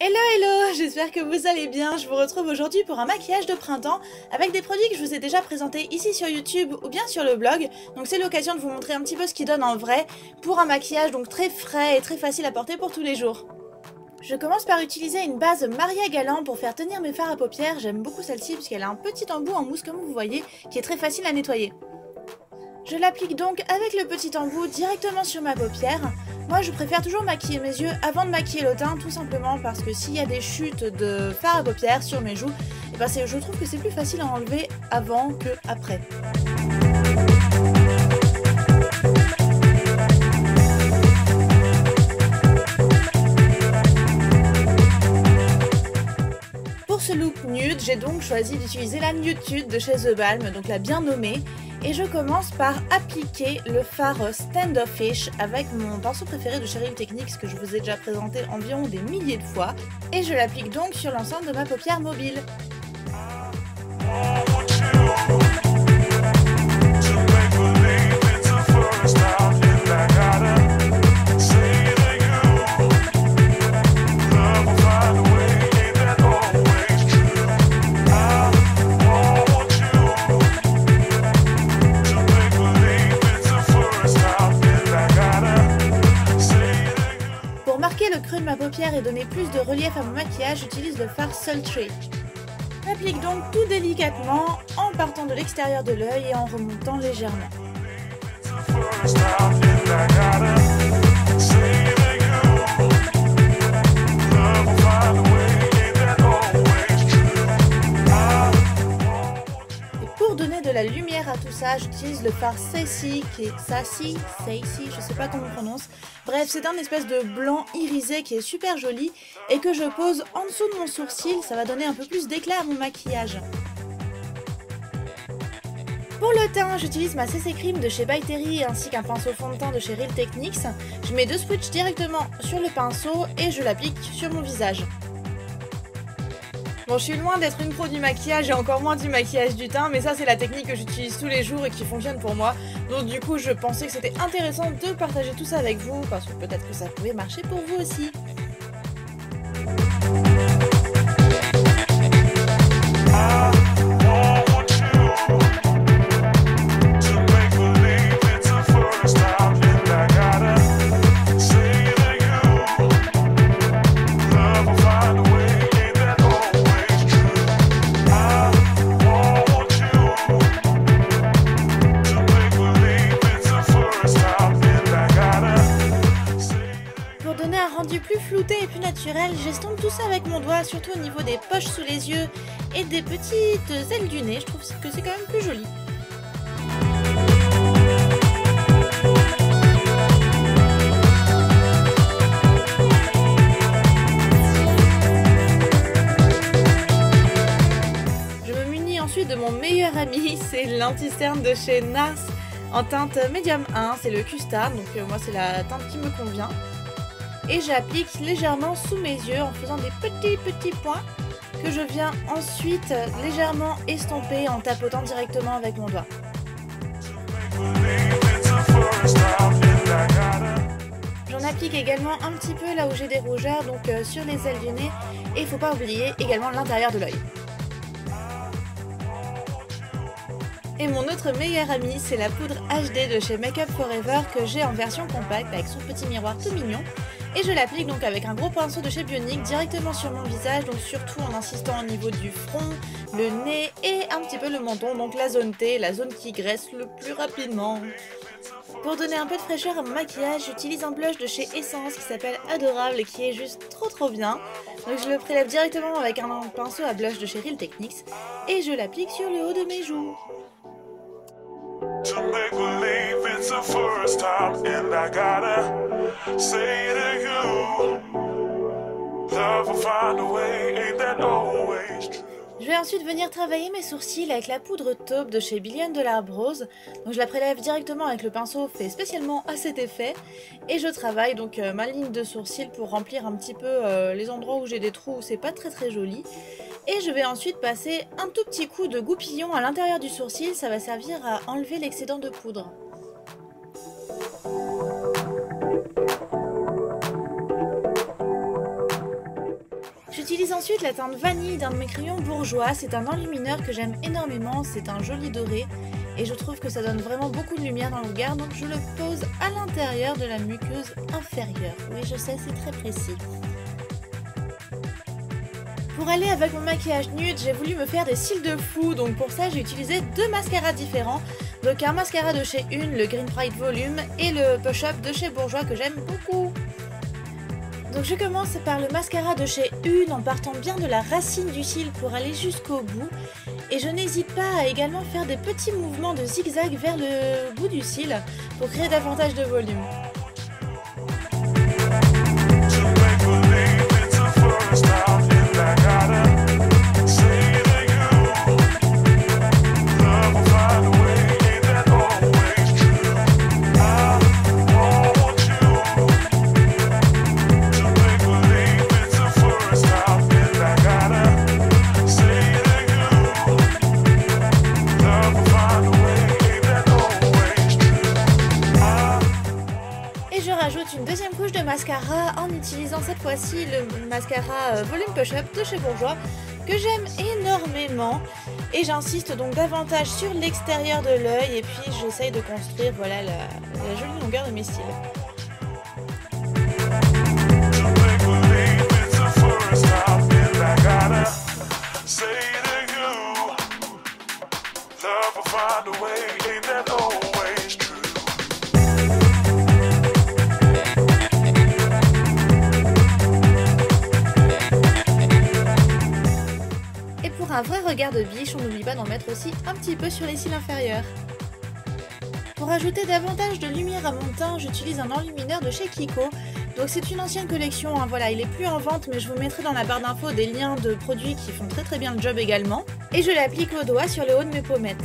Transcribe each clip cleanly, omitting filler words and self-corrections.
Hello hello, j'espère que vous allez bien. Je vous retrouve aujourd'hui pour un maquillage de printemps avec des produits que je vous ai déjà présentés ici sur YouTube ou bien sur le blog. Donc c'est l'occasion de vous montrer un petit peu ce qu'ils donnent en vrai pour un maquillage donc très frais et très facile à porter pour tous les jours. Je commence par utiliser une base Maria Galant pour faire tenir mes fards à paupières. J'aime beaucoup celle-ci puisqu'elle a un petit embout en mousse comme vous voyez qui est très facile à nettoyer. Je l'applique donc avec le petit embout directement sur ma paupière. Moi je préfère toujours maquiller mes yeux avant de maquiller le teint, tout simplement parce que s'il y a des chutes de fard à paupières sur mes joues, et ben je trouve que c'est plus facile à enlever avant que après. Pour ce look nude, j'ai donc choisi d'utiliser la Nude de chez The Balm, donc la bien nommée. Et je commence par appliquer le fard Standoffish avec mon pinceau préféré de chez Real Techniques que je vous ai déjà présenté environ des milliers de fois. Et je l'applique donc sur l'ensemble de ma paupière mobile. Pour marquer le creux de ma paupière et donner plus de relief à mon maquillage, j'utilise le fard Sultry. J'applique donc tout délicatement en partant de l'extérieur de l'œil et en remontant légèrement. Pour donner de la lumière à tout ça, j'utilise le fard Sassy, qui est Sassy, je sais pas comment on prononce. Bref, c'est un espèce de blanc irisé qui est super joli et que je pose en dessous de mon sourcil, ça va donner un peu plus d'éclat à mon maquillage. Pour le teint, j'utilise ma CC Cream de chez By Terry ainsi qu'un pinceau fond de teint de chez Real Techniques. Je mets deux switches directement sur le pinceau et je l'applique sur mon visage. Bon, je suis loin d'être une pro du maquillage et encore moins du maquillage du teint, mais ça c'est la technique que j'utilise tous les jours et qui fonctionne pour moi. Donc du coup, je pensais que c'était intéressant de partager tout ça avec vous, parce que peut-être que ça pouvait marcher pour vous aussi. Plus flouté et plus naturel, j'estompe tout ça avec mon doigt, surtout au niveau des poches sous les yeux et des petites ailes du nez. Je trouve que c'est quand même plus joli. Je me munis ensuite de mon meilleur ami, c'est l'anti-cerne de chez NARS en teinte médium 1, c'est le Custard, donc moi c'est la teinte qui me convient. Et j'applique légèrement sous mes yeux en faisant des petits points que je viens ensuite légèrement estomper en tapotant directement avec mon doigt. J'en applique également un petit peu là où j'ai des rougeurs, donc sur les ailes du nez, et il ne faut pas oublier également l'intérieur de l'œil. Et mon autre meilleur ami, c'est la poudre HD de chez Make Up Forever que j'ai en version compacte avec son petit miroir tout mignon. Et je l'applique donc avec un gros pinceau de chez Bionic directement sur mon visage, donc surtout en insistant au niveau du front, le nez et un petit peu le menton, donc la zone T, la zone qui graisse le plus rapidement. Pour donner un peu de fraîcheur à mon maquillage, j'utilise un blush de chez Essence qui s'appelle Adorable et qui est juste trop bien. Donc je le prélève directement avec un pinceau à blush de chez Real Techniques et je l'applique sur le haut de mes joues. To make believe it's the first time and I gotta say to you, love will find a way, ain't that always true. Je vais ensuite venir travailler mes sourcils avec la poudre taupe de chez Billion de l'Arbre Rose. Donc je la prélève directement avec le pinceau fait spécialement à cet effet. Et je travaille donc ma ligne de sourcils pour remplir un petit peu les endroits où j'ai des trous où c'est pas très joli. Et je vais ensuite passer un tout petit coup de goupillon à l'intérieur du sourcil, ça va servir à enlever l'excédent de poudre. ensuite la teinte vanille d'un de mes crayons bourgeois. C'est un enlumineur que j'aime énormément, c'est un joli doré et je trouve que ça donne vraiment beaucoup de lumière dans le regard, donc je le pose à l'intérieur de la muqueuse inférieure. Oui, je sais, c'est très précis. Pour aller avec mon maquillage nude, j'ai voulu me faire des cils de fou, donc pour ça j'ai utilisé deux mascaras différents. Donc un mascara de chez Une, le Green Pride Volume, et le Push Up de chez Bourjois que j'aime beaucoup. Donc je commence par le mascara de chez Une en partant bien de la racine du cil pour aller jusqu'au bout. Et je n'hésite pas à également faire des petits mouvements de zigzag vers le bout du cil pour créer davantage de volume. Une deuxième couche de mascara en utilisant cette fois-ci le mascara Volume Push Up de chez Bourjois que j'aime énormément et j'insiste donc davantage sur l'extérieur de l'œil et puis j'essaye de construire voilà, la jolie longueur de mes cils. Un vrai regard de biche, on n'oublie pas d'en mettre aussi un petit peu sur les cils inférieurs. Pour ajouter davantage de lumière à mon teint, j'utilise un enlumineur de chez Kiko. Donc c'est une ancienne collection, hein, voilà, il est plus en vente mais je vous mettrai dans la barre d'infos des liens de produits qui font très bien le job également. Et je l'applique au doigt sur le haut de mes pommettes.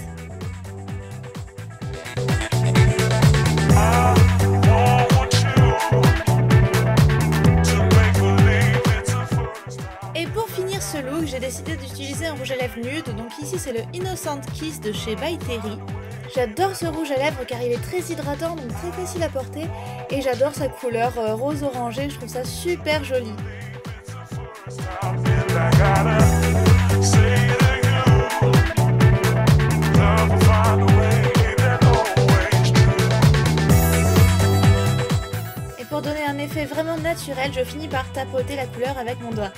Ce look, j'ai décidé d'utiliser un rouge à lèvres nude, donc ici c'est le Innocent Kiss de chez By Terry. J'adore ce rouge à lèvres car il est très hydratant, donc très facile à porter, et j'adore sa couleur rose orangé, je trouve ça super joli. Et pour donner un effet vraiment naturel, je finis par tapoter la couleur avec mon doigt.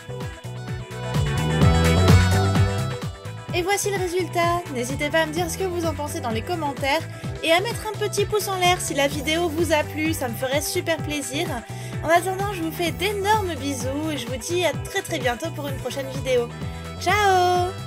Et voici le résultat. N'hésitez pas à me dire ce que vous en pensez dans les commentaires et à mettre un petit pouce en l'air si la vidéo vous a plu, ça me ferait super plaisir. En attendant, je vous fais d'énormes bisous et je vous dis à très bientôt pour une prochaine vidéo. Ciao!